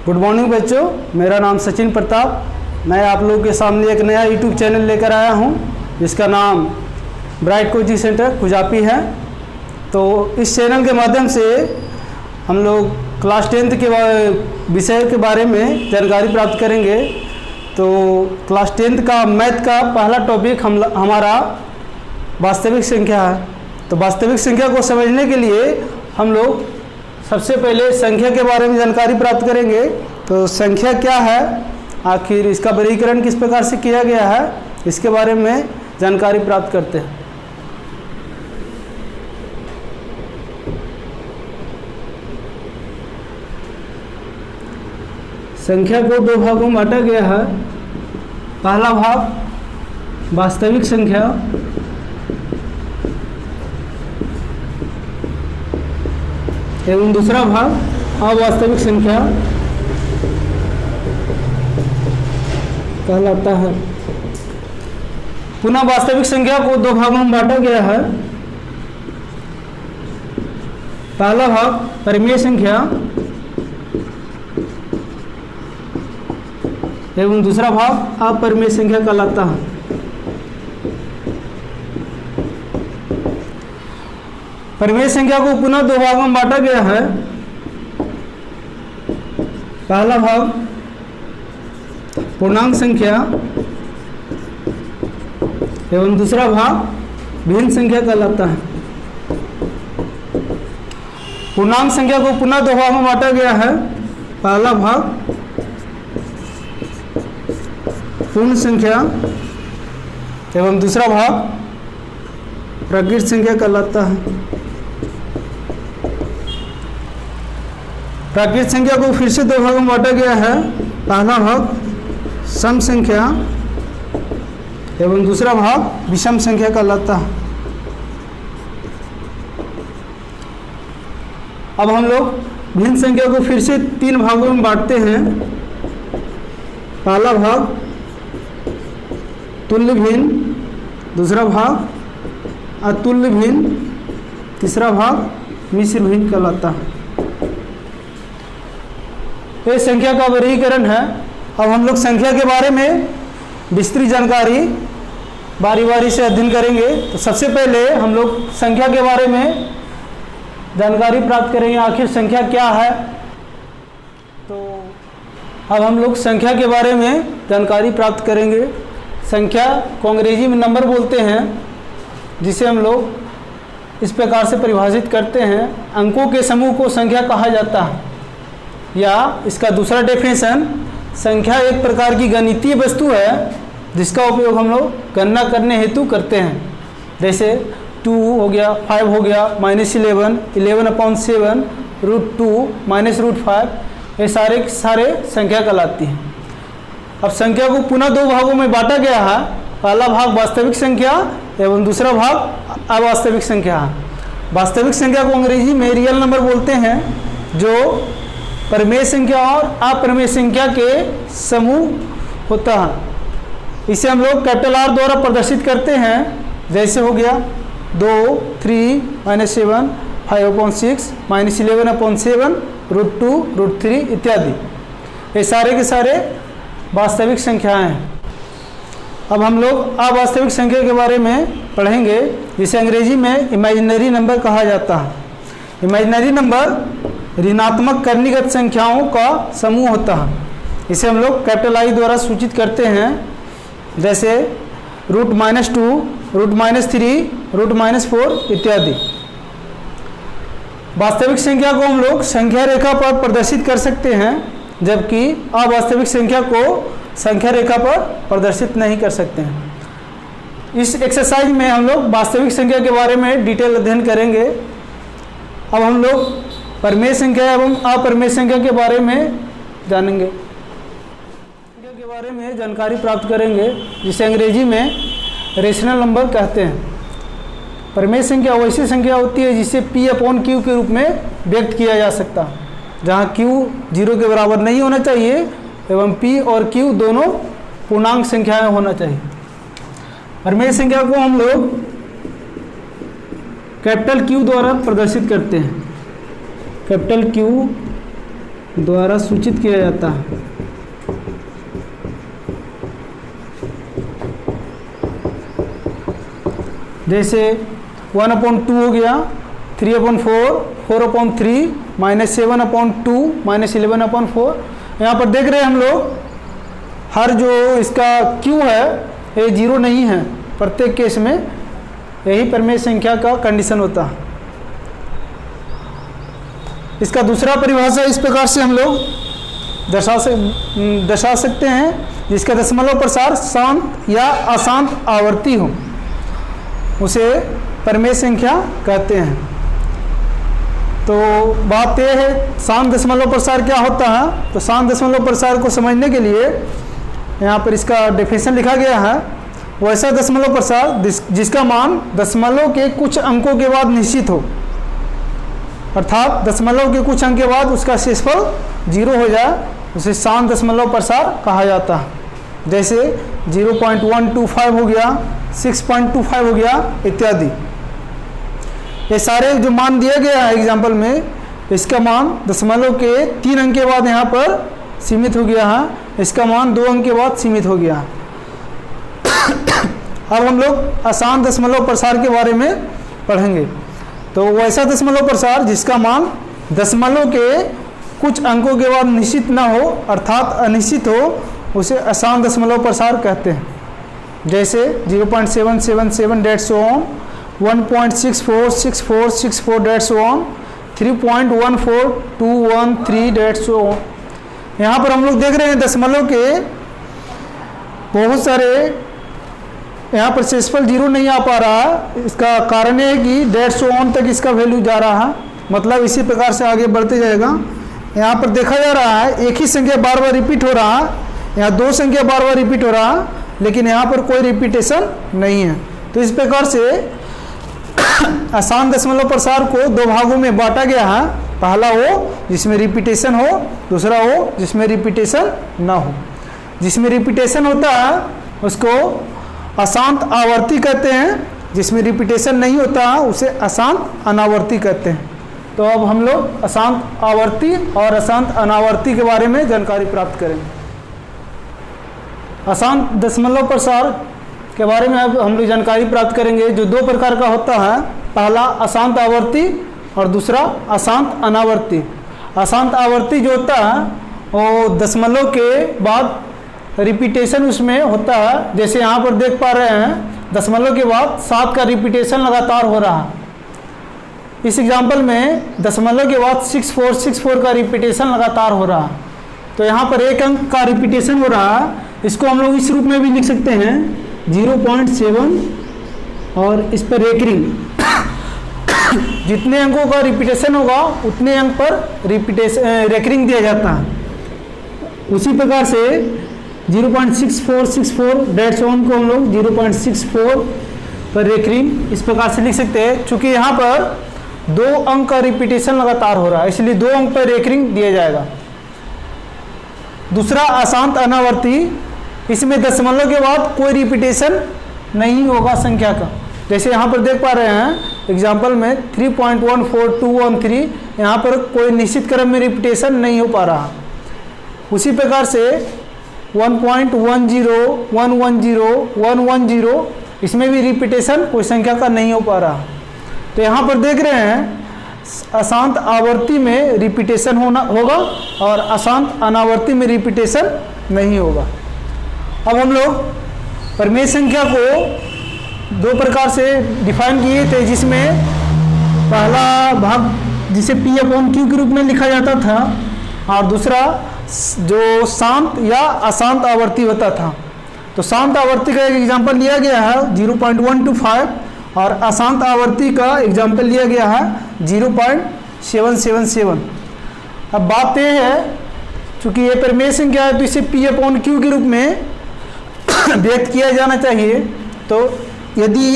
Good morning बच्चों, मेरा नाम सचिन प्रताप। मैं आप लोगों के सामने एक नया यूट्यूब चैनल लेकर आया हूं जिसका नाम ब्राइट कोचिंग सेंटर खुजापी है। तो इस चैनल के माध्यम से हम लोग क्लास 10th के विषय के बारे में जानकारी प्राप्त करेंगे। तो क्लास 10th का मैथ का पहला टॉपिक हमारा वास्तविक संख्या है। तो वास्तविक संख्या को समझने के लिए हम लोग सबसे पहले संख्या के बारे में जानकारी प्राप्त करेंगे। तो संख्या क्या है, आखिर इसका वर्गीकरण किस प्रकार से किया गया है, इसके बारे में जानकारी प्राप्त करते हैं। संख्या को दो भागों में बांटा गया है। पहला भाग वास्तविक संख्या एवं दूसरा भाग अवास्तविक संख्या कहलाता है। पुनः वास्तविक संख्या को दो भागों में बांटा गया है। पहला भाग परिमेय संख्या एवं दूसरा भाग अपरिमेय संख्या कहलाता है। परिमेय संख्या को पुनः दो भागों में बांटा गया है। पहला भाग पूर्णांक संख्या एवं दूसरा भाग भिन्न संख्या कहलाता है। पूर्णांक संख्या को पुनः दो भागों में बांटा गया है। पहला भाग पूर्ण संख्या एवं दूसरा भाग प्रकृत संख्या कहलाता है। प्राकृत संख्या को फिर से दो भागों में बांटा गया है। पहला भाग सम संख्या एवं दूसरा भाग विषम संख्या कहलाता है। अब हम लोग भिन्न संख्या को फिर से तीन भागों में बांटते हैं। पहला भाग तुल्य भिन्न, दूसरा भाग अतुल्य भिन्न, तीसरा भाग मिश्र भिन्न कहलाता है। ये संख्या का वर्गीकरण है। अब हम लोग संख्या के बारे में विस्तृत जानकारी बारी बारी से अध्ययन करेंगे। तो सबसे पहले हम लोग संख्या के बारे में जानकारी प्राप्त करेंगे, आखिर संख्या क्या है। तो अब हम लोग संख्या के बारे में जानकारी प्राप्त करेंगे। संख्या को अंग्रेजी में नंबर बोलते हैं, जिसे हम लोग इस प्रकार से परिभाषित करते हैं, अंकों के समूह को संख्या कहा जाता है। या इसका दूसरा डेफिनेशन, संख्या एक प्रकार की गणितीय वस्तु है जिसका उपयोग हम लोग गणना करने हेतु करते हैं। जैसे 2 हो गया, 5 हो गया, -11, 11/7, √2 -√5, ये सारे संख्या कहलाती हैं। अब संख्या को पुनः दो भागों में बांटा गया है। पहला भाग वास्तविक संख्या एवं दूसरा भाग अवास्तविक संख्या है। वास्तविक संख्या को अंग्रेजी में रियल नंबर बोलते हैं, जो परिमेय संख्या और अपरिमेय संख्या के समूह होता है। इसे हम लोग कैपिटल R द्वारा प्रदर्शित करते हैं। जैसे हो गया 2, 3, -7, 5/6, -11/7, √2, √3 इत्यादि। ये सारे के सारे वास्तविक संख्याएं हैं। अब हम लोग अवास्तविक संख्या के बारे में पढ़ेंगे, जिसे अंग्रेजी में इमेजिनरी नंबर कहा जाता है। इमेजिनरी नंबर ऋणात्मक करणीगत संख्याओं का समूह होता है। इसे हम लोग कैपिटल I द्वारा सूचित करते हैं। जैसे √-2, √-3, √-4 इत्यादि। वास्तविक संख्या को हम लोग संख्या रेखा पर प्रदर्शित कर सकते हैं, जबकि अवास्तविक संख्या को संख्या रेखा पर प्रदर्शित नहीं कर सकते हैं। इस एक्सरसाइज में हम लोग वास्तविक संख्या के बारे में डिटेल अध्ययन करेंगे। अब हम लोग परिमेय संख्या एवं अपरिमेय संख्या के बारे में जानेंगे। संख्या के बारे में जानकारी प्राप्त करेंगे, जिसे अंग्रेजी में रेशनल नंबर कहते हैं। परिमेय संख्या वैसी संख्या होती है जिसे P/Q के रूप में व्यक्त किया जा सकता है, जहाँ Q 0 के बराबर नहीं होना चाहिए एवं P और Q दोनों पूर्णांक संख्याएं होना चाहिए। परिमेय संख्या को हम लोग कैपिटल Q द्वारा प्रदर्शित करते हैं। कैपिटल Q द्वारा सूचित किया जाता है। जैसे 1/2 हो गया, 3/4, 4/3, -7/2, -11/4। यहाँ पर देख रहे हैं हम लोग हर जो इसका Q है ये 0 नहीं है, प्रत्येक केस में यही परिमेय संख्या का कंडीशन होता है। इसका दूसरा परिभाषा इस प्रकार से हम लोग दर्शा सकते हैं, जिसका दशमलव प्रसार शांत या अशांत आवर्ती हो उसे परिमेय संख्या कहते हैं। तो बात यह है शांत दशमलव प्रसार क्या होता है। तो शांत दशमलव प्रसार को समझने के लिए यहाँ पर इसका डेफिनेशन लिखा गया है। वैसा दशमलव प्रसार जिसका मान दशमलव के कुछ अंकों के बाद निश्चित हो, अर्थात दशमलव के कुछ अंक के बाद उसका शेषफल 0 हो जाए, उसे शांत दशमलव प्रसार कहा जाता है। जैसे 0.125 हो गया, 6.25 हो गया इत्यादि। ये सारे जो मान दिया गया है एग्जाम्पल में, इसका मान दशमलव के 3 अंक के बाद यहाँ पर सीमित हो गया है, इसका मान 2 अंक के बाद सीमित हो गया। अब हम लोग अशांत दशमलव प्रसार के बारे में पढ़ेंगे। तो वैसा दशमलव प्रसार जिसका मान दशमलव के कुछ अंकों के बाद निश्चित ना हो, अर्थात अनिश्चित हो, उसे अशांत दशमलव प्रसार कहते हैं। जैसे 0.777 dots on, 1.646464 dots on, 3.14213 dots on. यहाँ पर हम लोग देख रहे हैं दशमलव के बहुत सारे यहाँ पर शेषफल 0 नहीं आ पा रहा है। इसका कारण है कि 150 तक इसका वैल्यू जा रहा है, मतलब इसी प्रकार से आगे बढ़ते जाएगा। यहाँ पर देखा जा रहा है एक ही संख्या बार बार रिपीट हो रहा है, यहाँ 2 संख्या बार बार रिपीट हो रहा है, लेकिन यहाँ पर कोई रिपीटेशन नहीं है। तो इस प्रकार से अशांत दशमलव प्रसार को 2 भागों में बांटा गया है। पहला हो जिसमें रिपीटेशन हो, दूसरा हो जिसमें रिपीटेशन ना हो। जिसमें रिपीटेशन होता है उसको अशांत आवर्ती कहते हैं, जिसमें रिपीटेशन नहीं होता है उसे अशांत अनावर्ती कहते हैं। तो अब हम लोग अशांत आवर्ती और अशांत अनावर्ती के बारे में जानकारी प्राप्त करेंगे। अशांत दशमलव प्रसार के बारे में अब हम लोग जानकारी प्राप्त करेंगे, जो 2 प्रकार का होता है। पहला अशांत आवर्ती और दूसरा अशांत अनावर्ती। अशांत आवर्ती जो होता है वो दशमलव के बाद रिपीटेशन उसमें होता है। जैसे यहाँ पर देख पा रहे हैं दशमलव के बाद 7 का रिपीटेशन लगातार हो रहा है। इस एग्जाम्पल में दशमलव के बाद 6464 का रिपीटेशन लगातार हो रहा है। तो यहाँ पर 1 अंक का रिपीटेशन हो रहा है, इसको हम लोग इस रूप में भी लिख सकते हैं 0.7 और इस पर रेकरिंग। जितने अंकों का रिपीटेशन होगा उतने अंक पर रेकरिंग दिया जाता है। उसी प्रकार से 0.6464 डेट्स ऑन को हम लोग 0.64 पर रेकरिंग इस प्रकार से लिख सकते हैं। चूँकि यहाँ पर 2 अंक का रिपीटेशन लगातार हो रहा है, इसलिए 2 अंक पर रेकरिंग दिया जाएगा। दूसरा अशांत अनावर्ती, इसमें दशमलव के बाद कोई रिपीटेशन नहीं होगा संख्या का। जैसे यहाँ पर देख पा रहे हैं एग्जाम्पल में 3.14213, यहाँ पर कोई निश्चित क्रम में रिपीटेशन नहीं हो पा रहा। उसी प्रकार से 1.10, 110, 110, इसमें भी रिपीटेशन कोई संख्या का नहीं हो पा रहा। तो यहाँ पर देख रहे हैं अशांत आवर्ती में रिपीटेशन होगा और अशांत अनावर्ती में रिपीटेशन नहीं होगा। अब हम लोग परिमेय संख्या को 2 प्रकार से डिफाइन किए थे, जिसमें पहला भाग जिसे P/Q के रूप में लिखा जाता था और दूसरा जो शांत या अशांत आवर्ती होता था। तो शांत आवर्ती का एक एग्जाम्पल लिया गया है 0.125 और अशांत आवर्ती का एग्जाम्पल लिया गया है 0.777। अब बात यह है चूँकि ये परिमेय संख्या है तो इसे P/Q के रूप में व्यक्त किया जाना चाहिए। तो यदि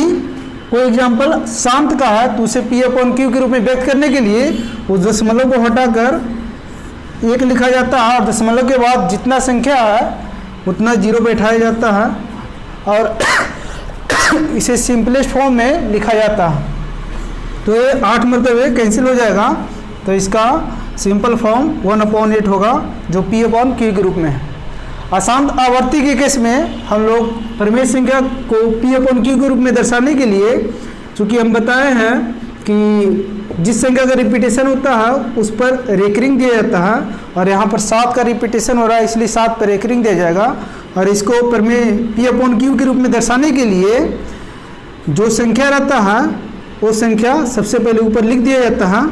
कोई एग्जाम्पल शांत का है तो उसे P/Q के रूप में व्यक्त करने के लिए उस दशमलव को हटाकर 1 लिखा जाता है और दशमलव के बाद जितना संख्या है उतना 0 बैठाया जाता है और इसे सिंपलेस्ट फॉर्म में लिखा जाता है। तो ये 8 मरतबे कैंसिल हो जाएगा, तो इसका सिंपल फॉर्म 1/8 होगा जो P/Q के रूप में है। अशांत आवर्ती के केस में हम लोग परिमेय संख्या को P/Q के रूप में दर्शाने के लिए, चूँकि हम बताए हैं कि जिस संख्या का रिपीटेशन होता है उस पर रेकरिंग दिया जाता है, और यहाँ पर 7 का रिपीटेशन हो रहा है इसलिए 7 पर रेकरिंग दिया जाएगा। और इसको परिमेय P/Q के रूप में दर्शाने के लिए जो संख्या रहता है वो संख्या सबसे पहले ऊपर लिख दिया जाता है,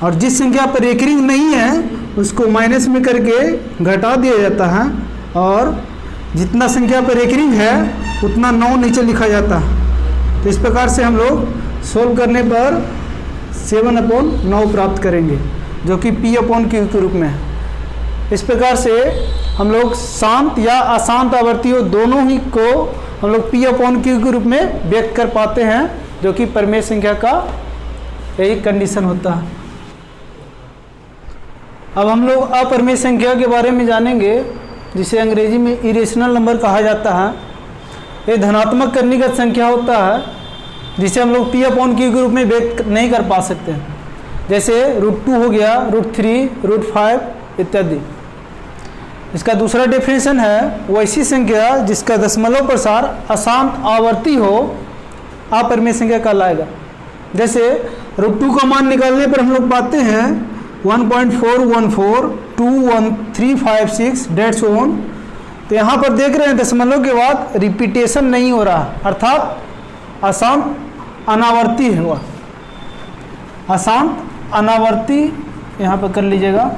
और जिस संख्या पर रेकरिंग नहीं है उसको माइनस में करके घटा दिया जाता है, और जितना संख्या पर रेकरिंग है उतना 9 नीचे लिखा जाता है। तो इस प्रकार से हम लोग सोल्व करने पर 7/9 प्राप्त करेंगे जो कि P/Q के रूप में है। इस प्रकार से हम लोग शांत या अशांत आवर्तियों दोनों ही को हम लोग P/Q के रूप में व्यक्त कर पाते हैं, जो कि परिमेय संख्या का यही कंडीशन होता है। अब हम लोग अपरिमेय संख्या के बारे में जानेंगे, जिसे अंग्रेजी में इरेशनल नंबर कहा जाता है। ये धनात्मक करणीगत संख्या होता है जिसे हम लोग P/Q के रूप में व्यक्त नहीं कर पा सकते, जैसे √2 हो गया, √3, √5 इत्यादि। इसका दूसरा डेफिनेशन है वैसी संख्या जिसका दशमलव प्रसार अशांत आवर्ती हो, अपरिमेय संख्या कहलाएगा। जैसे √2 का मान निकालने पर हम लोग पाते हैं 1.414 21356 डेट्स ओन। तो यहाँ पर देख रहे हैं दशमलव के बाद रिपीटेशन नहीं हो रहा, अर्थात अशांत अनावर्ती हुआ। अशांत अनावर्ती यहाँ पर कर लीजिएगा।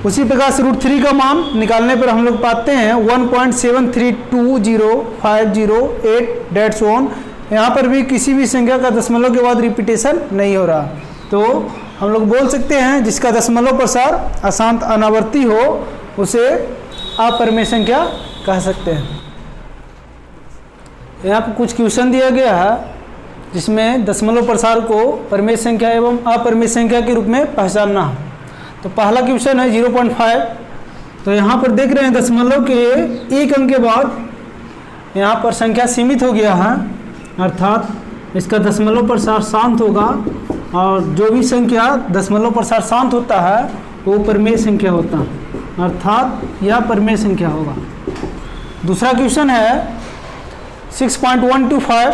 उसी प्रकार से √3 का मान निकालने पर हम लोग पाते हैं 1.73205008 डेट्स ओन। यहाँ पर भी किसी भी संख्या का दशमलव के बाद रिपीटेशन नहीं हो रहा, तो हम लोग बोल सकते हैं जिसका दशमलव प्रसार अशांत अनावर्ती हो उसे अपरिमेय संख्या कह सकते हैं। यहाँ पर कुछ क्वेश्चन दिया गया है जिसमें दशमलव प्रसार को परिमेय संख्या एवं अपरिमेय संख्या के रूप में पहचानना है। तो पहला क्वेश्चन है 0.5। तो यहाँ पर देख रहे हैं दशमलव के एक अंक के बाद यहाँ पर संख्या सीमित हो गया है, अर्थात इसका दशमलव प्रसार शांत होगा, और जो भी संख्या दशमलव प्रसार शांत होता है वो परिमेय संख्या होता है, अर्थात यह परिमेय संख्या होगा। दूसरा क्वेश्चन है 6.125।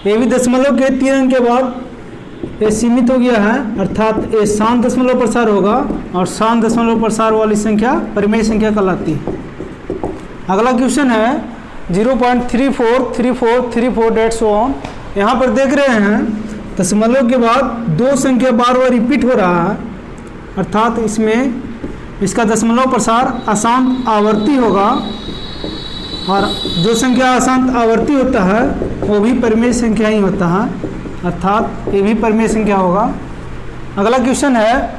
ये भी दशमलव के 3 अंक के बाद ये सीमित हो गया है, अर्थात ये शांत दशमलव प्रसार होगा, और शांत दशमलव प्रसार वाली संख्या परिमेय संख्या कहलाती है। अगला क्वेश्चन है 0.343434 डेट्स ओन। यहाँ पर देख रहे हैं दशमलव के बाद 2 संख्या बार बार रिपीट हो रहा है, अर्थात इसमें इसका दशमलव प्रसार अशांत आवर्ती होगा, और जो संख्या अशांत आवर्ती होता है वो भी परिमेय संख्या ही होता है, अर्थात ये भी परिमेय संख्या होगा। अगला क्वेश्चन है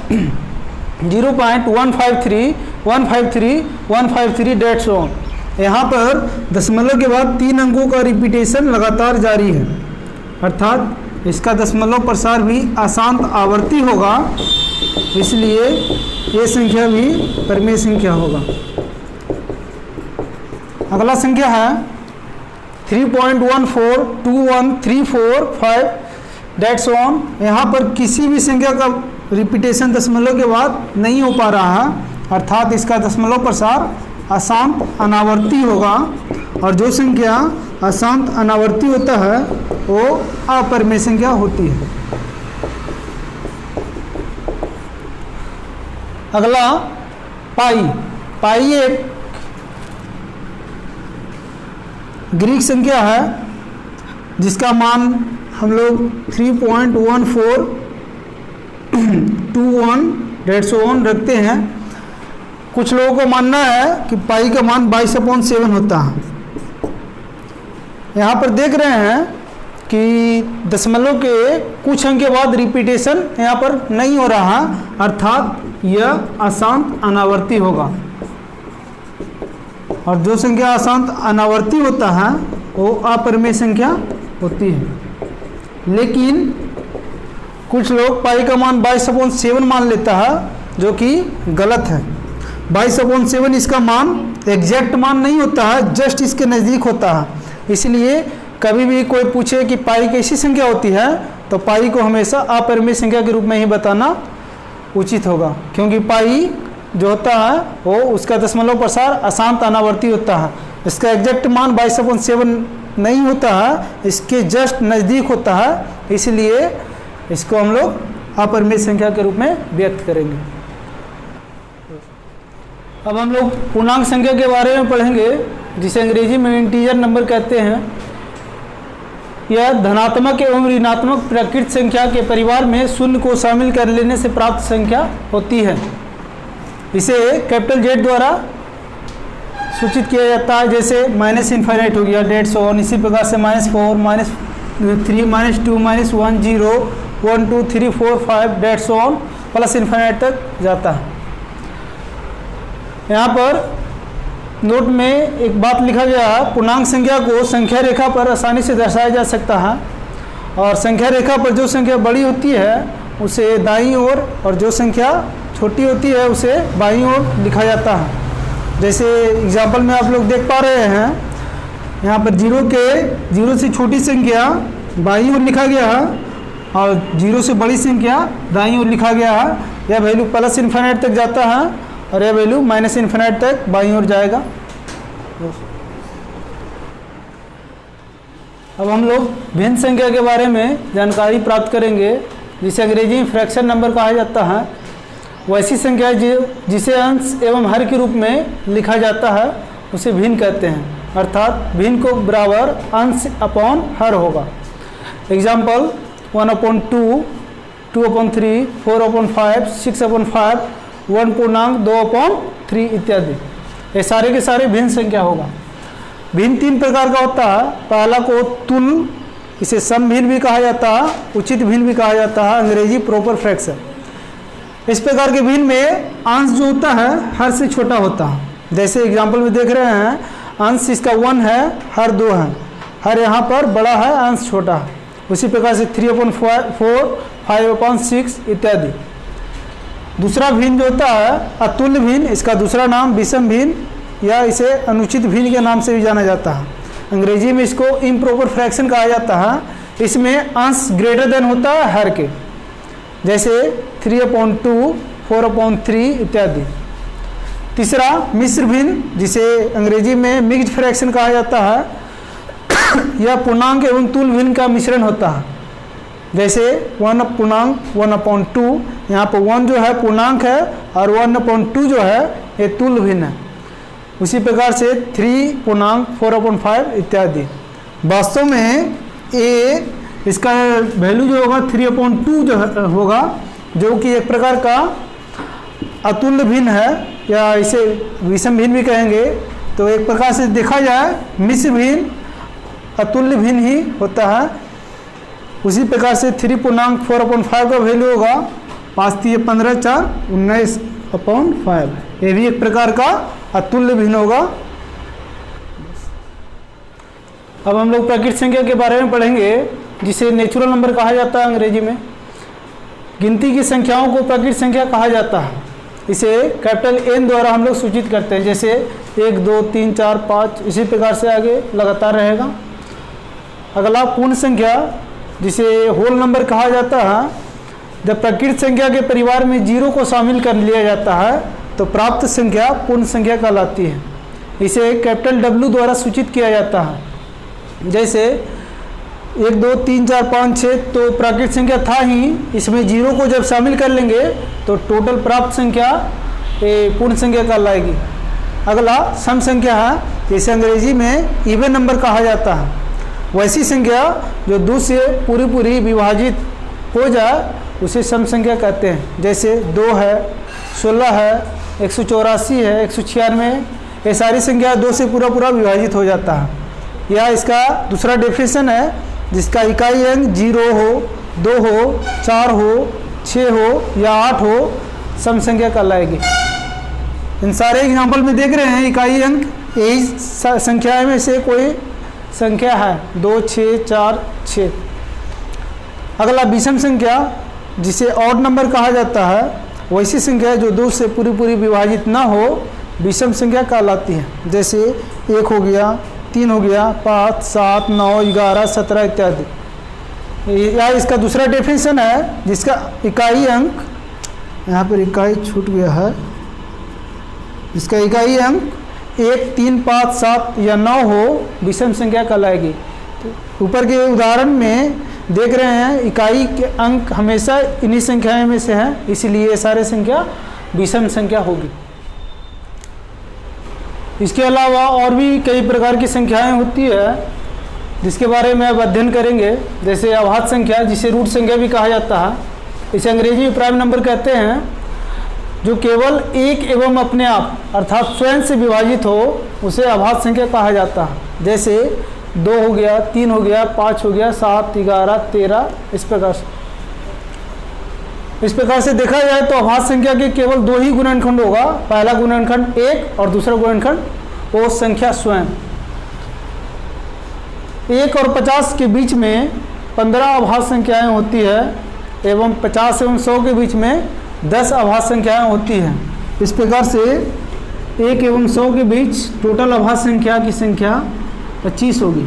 0.153153 डेट्स ओन। यहाँ पर दशमलव के बाद 3 अंकों का रिपीटेशन लगातार जारी है, अर्थात इसका दशमलव प्रसार भी अशांत आवर्ती होगा, इसलिए ये संख्या भी परिमेय संख्या होगा। अगला संख्या है 3.1421345 डेट्स ऑन। यहाँ पर किसी भी संख्या का रिपीटेशन दशमलव के बाद नहीं हो पा रहा है, अर्थात इसका दशमलव प्रसार अशांत अनावर्ती होगा, और जो संख्या अशांत अनावर्ती होता है वो अपरिमेय संख्या होती है। अगला पाई एक ग्रीक संख्या है जिसका मान हम लोग 3.1421 डेट्स ओन रखते हैं। कुछ लोगों को मानना है कि पाई का मान 22/7 होता है। यहाँ पर देख रहे हैं कि दशमलव के कुछ अंक के बाद रिपीटेशन यहाँ पर नहीं हो रहा, अर्थात यह अशांत अनावर्ती होगा, और जो संख्या अशांत अनावर्ती होता है वो अपरिमेय संख्या होती है। लेकिन कुछ लोग पाई का मान 22/7 मान लेता है, जो कि गलत है। 22/7 इसका मान एग्जैक्ट मान नहीं होता है, जस्ट इसके नज़दीक होता है। इसलिए कभी भी कोई पूछे कि पाई कैसी संख्या होती है, तो पाई को हमेशा अपरिमेय संख्या के रूप में ही बताना उचित होगा, क्योंकि पाई जो होता है वो उसका दशमलव प्रसार अशांत अनावर्ती होता है। इसका एग्जैक्ट मान 22/7 नहीं होता है, इसके जस्ट नज़दीक होता है, इसलिए इसको हम लोग अपरिमेय संख्या के रूप में व्यक्त करेंगे। अब हम लोग पूर्णांक संख्या के बारे में पढ़ेंगे, जिसे अंग्रेजी में इंटीजर नंबर कहते हैं। यह धनात्मक एवं ऋणात्मक प्राकृत संख्या के परिवार में शून्य को शामिल कर लेने से प्राप्त संख्या होती है। इसे कैपिटल जेड द्वारा सूचित किया जाता है, जैसे माइनस इन्फाइनाइट हो गया, डेढ़ सौ। इसी प्रकार से -4, -3, -2, -1, 0, 1, 2, 3, 4, 5, डेढ़ सौ प्लस इन्फाइनाइट तक जाता है। यहाँ पर नोट में एक बात लिखा गया है, पूर्णांक संख्या को संख्या रेखा पर आसानी से दर्शाया जा सकता है, और संख्या रेखा पर जो संख्या बड़ी होती है उसे दाईं ओर और जो संख्या छोटी होती है उसे बाईं ओर लिखा जाता है। जैसे एग्जाम्पल में आप लोग देख पा रहे हैं, यहाँ पर जीरो से छोटी संख्या बाईं ओर लिखा गया है और 0 से बड़ी संख्या दाईं ओर लिखा गया है। यह वैल्यू प्लस इन्फिनिटी तक जाता है और यह वैल्यू माइनस इन्फिनिटी तक बाईं ओर जाएगा। अब हम लोग भिन्न संख्या के बारे में जानकारी प्राप्त करेंगे, जिसे अंग्रेजी में फ्रैक्शन नंबर कहा जाता है। वैसी संख्या जिसे अंश एवं हर के रूप में लिखा जाता है उसे भिन्न कहते हैं, अर्थात भिन्न को बराबर अंश अपॉन हर होगा। एग्जाम्पल 1/2, 2/3, 4/5, 6/5, 1 पूर्णांक 2/3 इत्यादि। ये सारे के सारे भिन्न संख्या होगा। भिन्न 3 प्रकार का होता है। पहला को तुल, इसे सम भिन्न भी कहा जाता है, उचित भिन्न भी कहा जाता है, अंग्रेजी प्रॉपर फ्रैक्शन। इस प्रकार के भिन्न में अंश जो होता है हर से छोटा होता है। जैसे एग्जाम्पल में देख रहे हैं, अंश इसका 1 है, हर 2 है, हर यहाँ पर बड़ा है, अंश छोटा है। उसी प्रकार से 3/4, 5/6 इत्यादि। दूसरा भिन्न जो होता है अतुल्य भिन्न, इसका दूसरा नाम विषम भिन्न या इसे अनुचित भिन्न के नाम से भी जाना जाता है। अंग्रेजी में इसको इम्प्रॉपर फ्रैक्शन कहा जाता है। इसमें अंश ग्रेटर देन होता है हर के, जैसे 3/2, 4/3 इत्यादि। तीसरा मिश्र भिन्न, जिसे अंग्रेजी में मिक्स्ड फ्रैक्शन कहा जाता है। यह पूर्णांक एवं तुल्य भिन्न का मिश्रण होता है। जैसे 1 पूर्णांक 1/2, यहाँ पर 1 जो है पूर्णांक है और 1/2 जो है ये तुल्य भिन्न है। उसी प्रकार से 3 पूर्णांक 4/5 इत्यादि। वास्तव में ये इसका वैल्यू जो होगा 3/2 जो होगा, जो कि एक प्रकार का अतुल्य भिन्न है या इसे विषम भिन्न भी कहेंगे। तो एक प्रकार से देखा जाए मिश्र भिन्न अतुल्य भिन्न ही होता है। उसी प्रकार से 3 पूर्णांक 4/5 का वैल्यू होगा 5 3 15 4 19/5। ये भी एक प्रकार का अतुल्य भिन्न होगा। अब हम लोग प्राकृत संख्या के बारे में पढ़ेंगे, जिसे नेचुरल नंबर कहा जाता है अंग्रेजी में। गिनती की संख्याओं को प्राकृत संख्या कहा जाता है। इसे कैपिटल N द्वारा हम लोग सूचित करते हैं, जैसे 1 2 3 4 5 इसी प्रकार से आगे लगातार रहेगा। अगला पूर्ण संख्या, जिसे होल नंबर कहा जाता है। जब प्राकृत संख्या के परिवार में 0 को शामिल कर लिया जाता है तो प्राप्त संख्या पूर्ण संख्या कहलाती है। इसे कैपिटल W द्वारा सूचित किया जाता है। जैसे 1 2 3 4 5 6 तो प्राकृत संख्या था ही, इसमें 0 को जब शामिल कर लेंगे तो टोटल प्राप्त संख्या पूर्ण संख्या कहलाएगी। अगला सम संख्या है, जिसे अंग्रेजी में इवन नंबर कहा जाता है। वैसी संख्या जो 2 से पूरी विभाजित हो जाए उसे सम संख्या कहते हैं। जैसे 2 है, 16 है, 184 है, 196, ये सारी संख्या 2 से पूरा विभाजित हो जाता है। यह इसका दूसरा डेफिनेशन है, जिसका इकाई अंक 0 हो, 2 हो, 4 हो, 6 हो या 8 हो, सम संख्या कहलाएगी। इन सारे एग्जाम्पल में देख रहे हैं इकाई अंक यही संख्या में से कोई संख्या है, 2 6 4 6। अगला विषम संख्या, जिसे ऑड नंबर कहा जाता है। वैसी संख्या जो 2 से पूरी विभाजित ना हो विषम संख्या कहलाती है। जैसे 1 हो गया, 3 हो गया, 5 7 9 11 17 इत्यादि। या इसका दूसरा डेफिनेशन है, जिसका इकाई अंक यहाँ पर इकाई छूट गया है, इसका इकाई अंक 1, 3, 5, 7 या 9 हो विषम संख्या कहलाएगी। तो ऊपर के उदाहरण में देख रहे हैं इकाई के अंक हमेशा इन्हीं संख्याएं में से हैं, इसलिए ये सारे संख्या विषम संख्या होगी। इसके अलावा और भी कई प्रकार की संख्याएं होती है जिसके बारे में अब अध्ययन करेंगे, जैसे अभाज्य संख्या जिसे रूट संख्या भी कहा जाता है, इसे अंग्रेजी में प्राइम नंबर कहते हैं, जो केवल एक एवं अपने आप अर्थात स्वयं से विभाजित हो उसे अभाज्य संख्या कहा जाता है। जैसे 2 हो गया, 3 हो गया, 5 हो गया, 7, 11, 13, इस प्रकार से देखा जाए तो अभाज्य संख्या के केवल 2 ही गुणनखंड होगा, पहला गुणनखंड 1 और दूसरा गुणनखंड वो संख्या स्वयं। 1 और 50 के बीच में 15 अभाज्य संख्याएं होती है एवं 50 एवं 100 के बीच में 10 अभाज्य संख्याएं होती हैं। इस प्रकार से 1 एवं 100 के बीच टोटल अभाज्य संख्या की संख्या 25 होगी।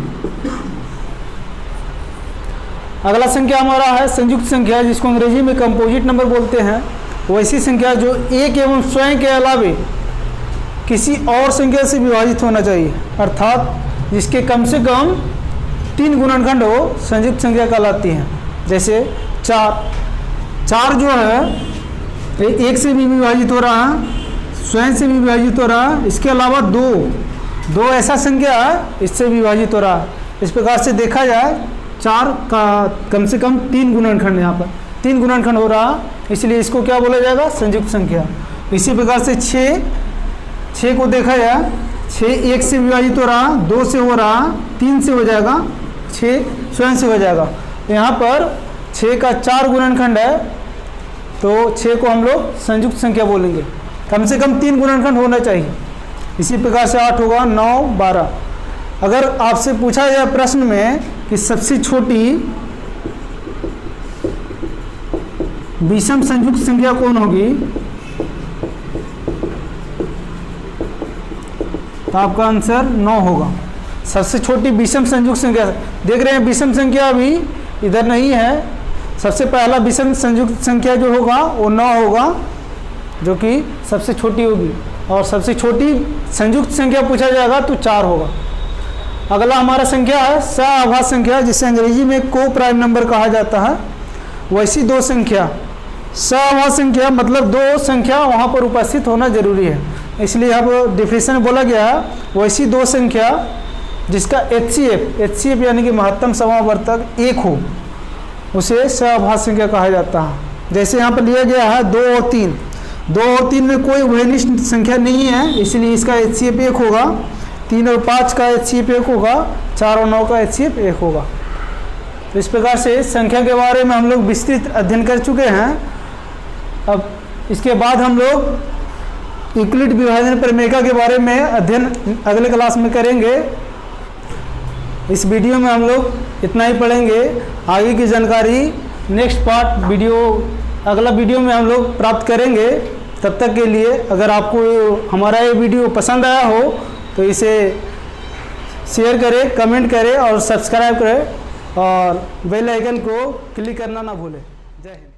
अगला संख्या हमारा है संयुक्त संख्या, जिसको अंग्रेजी में कंपोजिट नंबर बोलते हैं। वैसी संख्या जो एक एवं स्वयं के अलावे किसी और संख्या से विभाजित होना चाहिए, अर्थात जिसके कम से कम 3 गुणनखंड हो, संयुक्त संख्या कहलाती हैं। जैसे 4 जो है 1 से भी विभाजित हो रहा है, स्वयं से भी विभाजित हो रहा है, इसके अलावा 2 ऐसा संख्या है इससे विभाजित हो रहा है। इस प्रकार से देखा जाए 4 का कम से कम 3 गुणनखंड, यहाँ पर 3 गुणनखंड हो रहा, इसलिए इसको क्या बोला जाएगा, संयुक्त संख्या। इसी प्रकार से 6 को देखा जाए, 6 1 से विभाजित हो रहा, 2 से हो रहा, 3 से हो जाएगा, 6 स्वयं से हो जाएगा। यहाँ पर 6 का 4 गुणनखंड है तो 6 को हम लोग संयुक्त संख्या बोलेंगे, कम से कम 3 गुणनखंड होना चाहिए। इसी प्रकार से 8 होगा, 9, 12। अगर आपसे पूछा जाए प्रश्न में कि सबसे छोटी विषम संयुक्त संख्या कौन होगी, तो आपका आंसर 9 होगा। सबसे छोटी विषम संयुक्त संख्या, देख रहे हैं विषम संख्या अभी इधर नहीं है, सबसे पहला विषम संयुक्त संख्या जो होगा वो 9 होगा, जो कि सबसे छोटी होगी, और सबसे छोटी संयुक्त संख्या पूछा जाएगा तो 4 होगा। अगला हमारा संख्या है सअभाज्य संख्या, जिसे अंग्रेजी में को प्राइम नंबर कहा जाता है। वैसी 2 संख्या, सअभाज्य संख्या मतलब 2 संख्या वहाँ पर उपस्थित होना जरूरी है, इसलिए अब डिफिनेशन बोला गया है वैसी 2 संख्या जिसका HCF यानी कि महत्तम समावर्तक 1 हो, उसे सअभाज्य संख्या कहा जाता है। जैसे यहाँ पर लिया गया है 2 और 3, 2 और 3 में कोई उभयनिष्ठ संख्या नहीं है, इसलिए इसका HCF 1 होगा। 3 और 5 का HCF 1 होगा, 4 और 9 का HCF 1 होगा। तो इस प्रकार से संख्या के बारे में हम लोग विस्तृत अध्ययन कर चुके हैं। अब इसके बाद हम लोग यूक्लिड विभाजन प्रमेय के बारे में अध्ययन अगले क्लास में करेंगे। इस वीडियो में हम लोग इतना ही पढ़ेंगे। आगे की जानकारी नेक्स्ट पार्ट अगला वीडियो में हम लोग प्राप्त करेंगे। तब तक के लिए अगर आपको हमारा ये वीडियो पसंद आया हो तो इसे शेयर करें, कमेंट करें और सब्सक्राइब करें और बेल आइकन को क्लिक करना ना भूलें। जय हिंद।